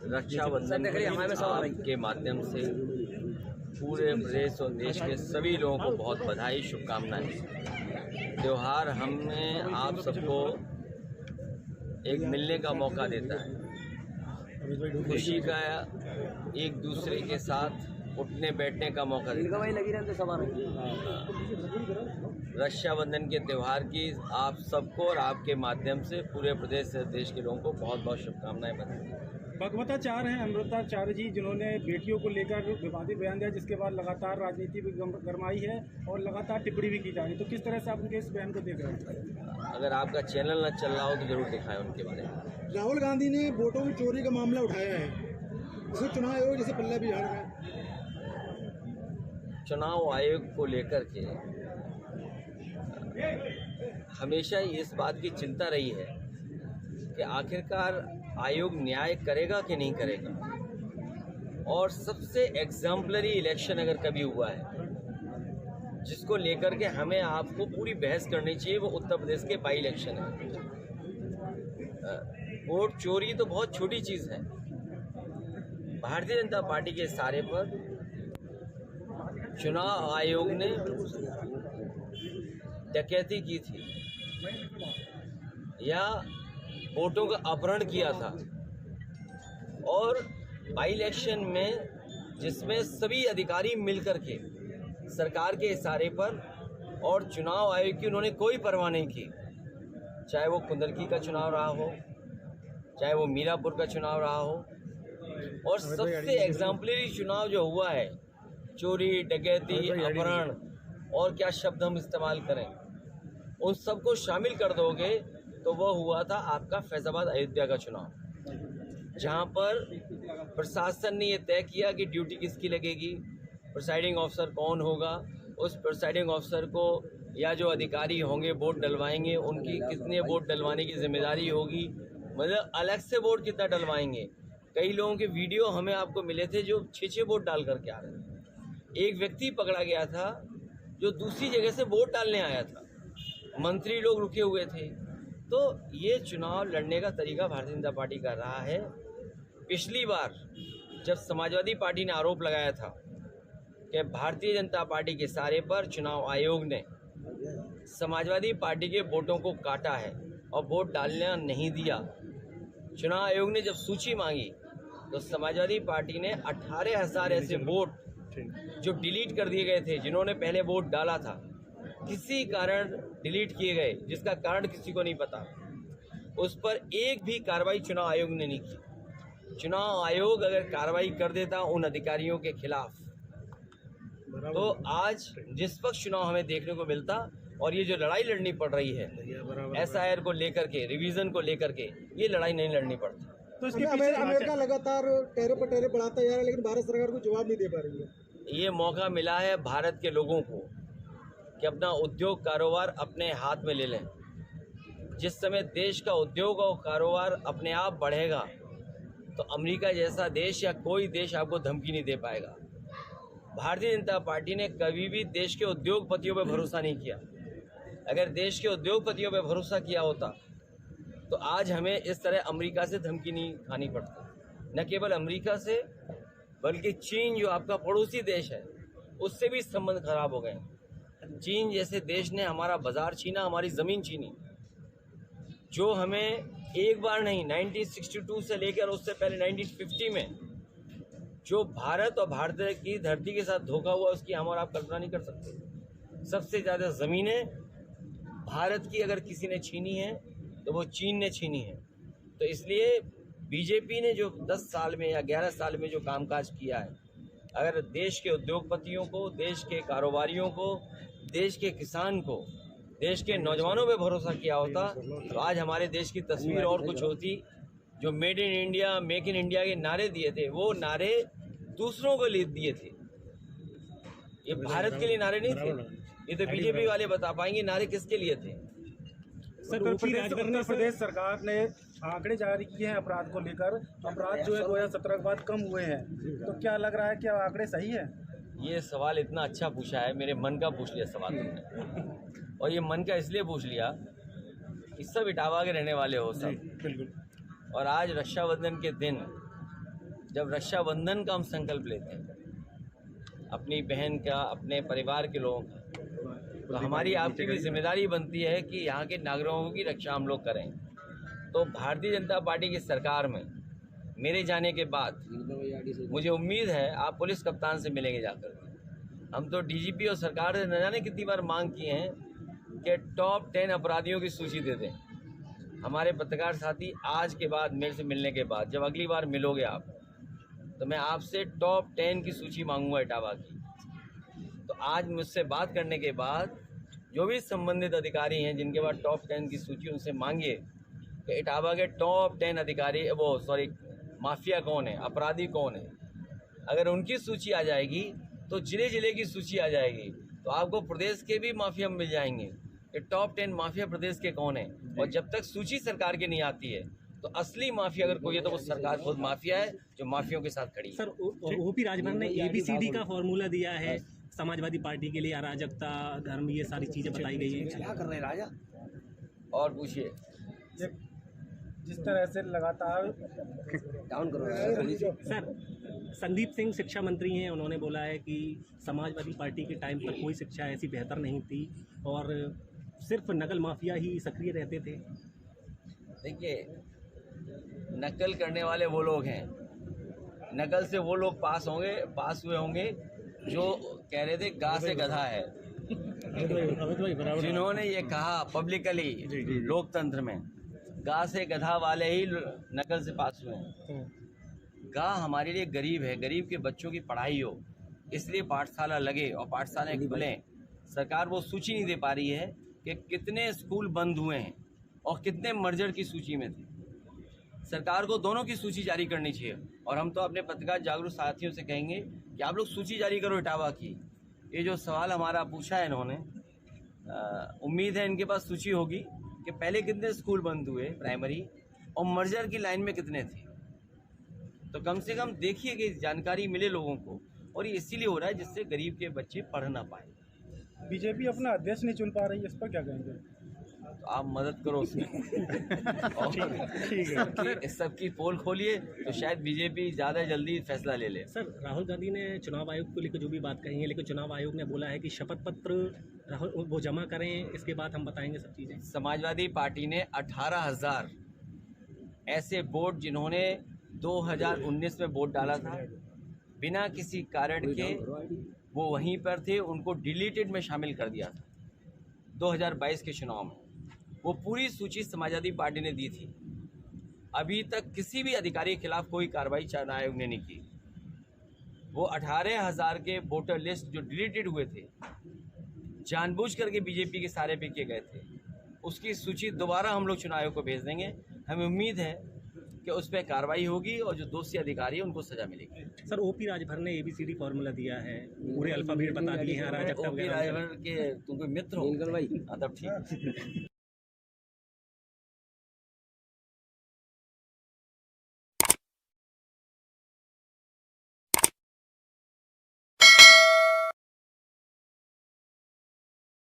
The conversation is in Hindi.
रक्षाबंधन के माध्यम से पूरे प्रदेश और देश के सभी लोगों को बहुत बधाई, शुभकामनाएं। त्यौहार हमें आप सबको एक मिलने का मौका देता है, खुशी का एक दूसरे के साथ उठने बैठने का मौका देता है। रक्षाबंधन के त्यौहार की आप सबको और आपके माध्यम से पूरे प्रदेश से देश के लोगों को बहुत बहुत शुभकामनाएं बताएं। भगवताचार्य हैं अमृताचार्य जी, जिन्होंने बेटियों को लेकर विवादित बयान दिया, जिसके बाद लगातार राजनीति भी गरमाई है और लगातार टिप्पणी भी की जा रही है। तो किस तरह से आप उनके इस बयान को देख रहे हैं? अगर आपका चैनल न चल रहा हो तो जरूर दिखाएं उनके बारे में। राहुल गांधी ने वोटों की चोरी का मामला उठाया है, इसमें चुनाव आयोग जैसे पल्ला भी झाड़ रहा है। चुनाव आयोग को लेकर के हमेशा इस बात की चिंता रही है कि आखिरकार आयोग न्याय करेगा कि नहीं करेगा। और सबसे एग्जाम्पलरी इलेक्शन अगर कभी हुआ है जिसको लेकर के हमें आपको पूरी बहस करनी चाहिए, वो उत्तर प्रदेश के बाई इलेक्शन है। वोट चोरी तो बहुत छोटी चीज़ है। भारतीय जनता पार्टी के इशारे पर चुनाव आयोग ने डकैती की थी या वोटों का अपहरण किया था, और बाई इलेक्शन में जिसमें सभी अधिकारी मिलकर के सरकार के इशारे पर और चुनाव आयोग की उन्होंने कोई परवाह नहीं की, चाहे वो कुंदलकी का चुनाव रहा हो, चाहे वो मीरापुर का चुनाव रहा हो। और सबसे एग्जाम्पलरी चुनाव जो हुआ है, चोरी, डकैती, अपहरण और क्या शब्द हम इस्तेमाल करें, उन सबको शामिल कर दोगे तो वह हुआ था आपका फैजाबाद अयोध्या का चुनाव, जहां पर प्रशासन ने ये तय किया कि ड्यूटी किसकी लगेगी, प्रिसाइडिंग ऑफिसर कौन होगा, उस प्रिसाइडिंग ऑफिसर को या जो अधिकारी होंगे वोट डलवाएंगे उनकी कितने वोट डलवाने की जिम्मेदारी होगी, मतलब अलग से वोट कितना डलवाएंगे। कई लोगों के वीडियो हमें आपको मिले थे जो 6-6 वोट डाल करके आ रहे थे। एक व्यक्ति पकड़ा गया था जो दूसरी जगह से वोट डालने आया था, मंत्री लोग रुके हुए थे। तो ये चुनाव लड़ने का तरीका भारतीय जनता पार्टी का रहा है। पिछली बार जब समाजवादी पार्टी ने आरोप लगाया था कि भारतीय जनता पार्टी के इशारे पर चुनाव आयोग ने समाजवादी पार्टी के वोटों को काटा है और वोट डालना नहीं दिया, चुनाव आयोग ने जब सूची मांगी तो समाजवादी पार्टी ने 18,000 ऐसे वोट जो डिलीट कर दिए गए थे, जिन्होंने पहले वोट डाला था, किसी कारण डिलीट किए गए, जिसका कारण किसी को नहीं पता, उस पर एक भी कार्रवाई चुनाव आयोग ने नहीं की। चुनाव आयोग अगर कार्रवाई कर देता उन अधिकारियों के खिलाफ तो आज निष्पक्ष चुनाव हमें देखने को मिलता। और ये जो लड़ाई लड़नी पड़ रही है SIR को लेकर के, रिवीजन को लेकर के, ये लड़ाई नहीं लड़नी पड़ती। तो इसके पीछे अमेरिका लगातार टैरिफ पर टैरिफ बढ़ाता जा रहा है, लेकिन भारत सरकार को जवाब नहीं दे पा रही है। ये मौका मिला है भारत के लोगों को कि अपना उद्योग कारोबार अपने हाथ में ले लें। जिस समय देश का उद्योग और कारोबार अपने आप बढ़ेगा तो अमेरिका जैसा देश या कोई देश आपको धमकी नहीं दे पाएगा। भारतीय जनता पार्टी ने कभी भी देश के उद्योगपतियों पर भरोसा नहीं किया। अगर देश के उद्योगपतियों पर भरोसा किया होता तो आज हमें इस तरह अमेरिका से धमकी नहीं खानी पड़ती। न केवल अमेरिका से बल्कि चीन जो आपका पड़ोसी देश है उससे भी संबंध खराब हो गए। चीन जैसे देश ने हमारा बाजार छीना, हमारी ज़मीन छीनी, जो हमें एक बार नहीं 1962 से लेकर उससे पहले 1950 में जो भारत और भारत की धरती के साथ धोखा हुआ उसकी हम और आप कल्पना नहीं कर सकते। सबसे ज़्यादा ज़मीनें भारत की अगर किसी ने छीनी है तो वो चीन ने छीनी है। तो इसलिए बीजेपी ने जो 10 साल में या 11 साल में जो कामकाज किया है, अगर देश के उद्योगपतियों को, देश के कारोबारियों को, देश के किसान को, देश के नौजवानों पे भरोसा किया होता तो आज हमारे देश की तस्वीर और कुछ होती। जो made in India, make in India के नारे दिए थे, वो नारे दूसरों को दिए थे, ये भारत के लिए नारे नहीं थे। ये तो बीजेपी वाले बता पाएंगे नारे किसके लिए थे। सर, उत्तर प्रदेश सरकार ने आंकड़े जारी किए हैं अपराध को लेकर। अपराध जो है 2017 के बाद कम हुए हैं, तो क्या लग रहा है कि आंकड़े सही है? ये सवाल इतना अच्छा पूछा है, मेरे मन का पूछ लिया सवाल तुमने। और ये मन का इसलिए पूछ लिया कि सब इटावा के रहने वाले हो सब, बिल्कुल, और आज रक्षाबंधन के दिन जब रक्षाबंधन का हम संकल्प लेते हैं अपनी बहन का, अपने परिवार के लोगों का, तो हमारी आपकी भी जिम्मेदारी बनती है कि यहाँ के नागरिकों की रक्षा हम लोग करें। तो भारतीय जनता पार्टी की सरकार में मेरे जाने के बाद मुझे उम्मीद है आप पुलिस कप्तान से मिलेंगे जाकर। हम तो डीजीपी और सरकार से न जाने कितनी बार मांग की हैं कि टॉप 10 अपराधियों की सूची दे दें। हमारे पत्रकार साथी आज के बाद मेरे से मिलने के बाद जब अगली बार मिलोगे आप, तो मैं आपसे टॉप 10 की सूची मांगूंगा इटावा की। तो आज मुझसे बात करने के बाद जो भी संबंधित अधिकारी हैं जिनके पास टॉप 10 की सूची, उनसे मांगिए कि इटावा के टॉप 10 अधिकारी माफिया कौन है, अपराधी कौन है। अगर उनकी सूची आ जाएगी तो जिले जिले की सूची आ जाएगी, तो आपको प्रदेश के भी माफिया मिल जाएंगे कि टॉप 10 माफिया प्रदेश के कौन है। और जब तक सूची सरकार की नहीं आती है तो असली माफिया अगर कोई है तो वो सरकार खुद माफिया है जो माफियों के साथ खड़ी है। सर, ओपी राजभर ने ABCD का फॉर्मूला दिया है समाजवादी पार्टी के लिए, अराजकता, धर्म, ये सारी चीजें बताई गई है। क्या कर रहे हैं राजा? और पूछिए। जिस तरह से लगातार डाउन करो सर, संदीप सिंह शिक्षा मंत्री हैं, उन्होंने बोला है कि समाजवादी पार्टी के टाइम पर कोई शिक्षा ऐसी बेहतर नहीं थी और सिर्फ नकल माफिया ही सक्रिय रहते थे। देखिए, नकल करने वाले वो लोग हैं, नकल से वो लोग पास हुए होंगे जो कह रहे थे गा से गधा है, जिन्होंने ये कहा पब्लिकली लोकतंत्र में, गा से गधा वाले ही नकल से पास हुए हैं। गा हमारे लिए गरीब है, गरीब के बच्चों की पढ़ाई हो इसलिए पाठशाला लगे और पाठशालाएं खुलें। सरकार वो सूची नहीं दे पा रही है कि कितने स्कूल बंद हुए हैं और कितने मर्जर की सूची में थे। सरकार को दोनों की सूची जारी करनी चाहिए और हम तो अपने पत्रकार जागरूक साथियों से कहेंगे कि आप लोग सूची जारी करो इटावा की। ये जो सवाल हमारा पूछा है इन्होंने, उम्मीद है इनके पास सूची होगी कि पहले कितने स्कूल बंद हुए प्राइमरी और मर्जर की लाइन में कितने थे। तो कम से कम देखिए कि जानकारी मिले लोगों को, और ये इसीलिए हो रहा है जिससे गरीब के बच्चे पढ़ ना पाए। बीजेपी अपना अध्यक्ष नहीं चुन पा रही है, इस पर क्या कहेंगे? तो आप मदद करो उसमें और सबकी पोल खोलिए तो शायद बीजेपी ज़्यादा जल्दी फैसला ले ले। सर, राहुल गांधी ने चुनाव आयोग को लेकर जो भी बात कही है, लेकिन चुनाव आयोग ने बोला है कि शपथ पत्र वो जमा करें, इसके बाद हम बताएंगे सब चीज़ें। समाजवादी पार्टी ने 18,000 ऐसे वोट जिन्होंने 2019 में वोट डाला था बिना किसी कारण के वो वहीं पर थे, उनको डिलीटेड में शामिल कर दिया था 2022 के चुनाव में। वो पूरी सूची समाजवादी पार्टी ने दी थी। अभी तक किसी भी अधिकारी के खिलाफ कोई कार्रवाई चुनाव आयोग ने नहीं की। वो 18,000 के वोटर लिस्ट जो डिलीटेड हुए थे, जानबूझ करके बीजेपी के सारे पे किए गए थे, उसकी सूची दोबारा हम लोग चुनाव आयोग को भेज देंगे। हमें उम्मीद है कि उस पर कार्रवाई होगी और जो दोषी अधिकारी है उनको सजा मिलेगी। सर, ओपी राजभर ने ABCD फॉर्मूला दिया है, पूरे अल्फाबेट बता दिए हैं, अराजकता ओपी राजभर के तुम कोई मित्र हो? तब ठीक।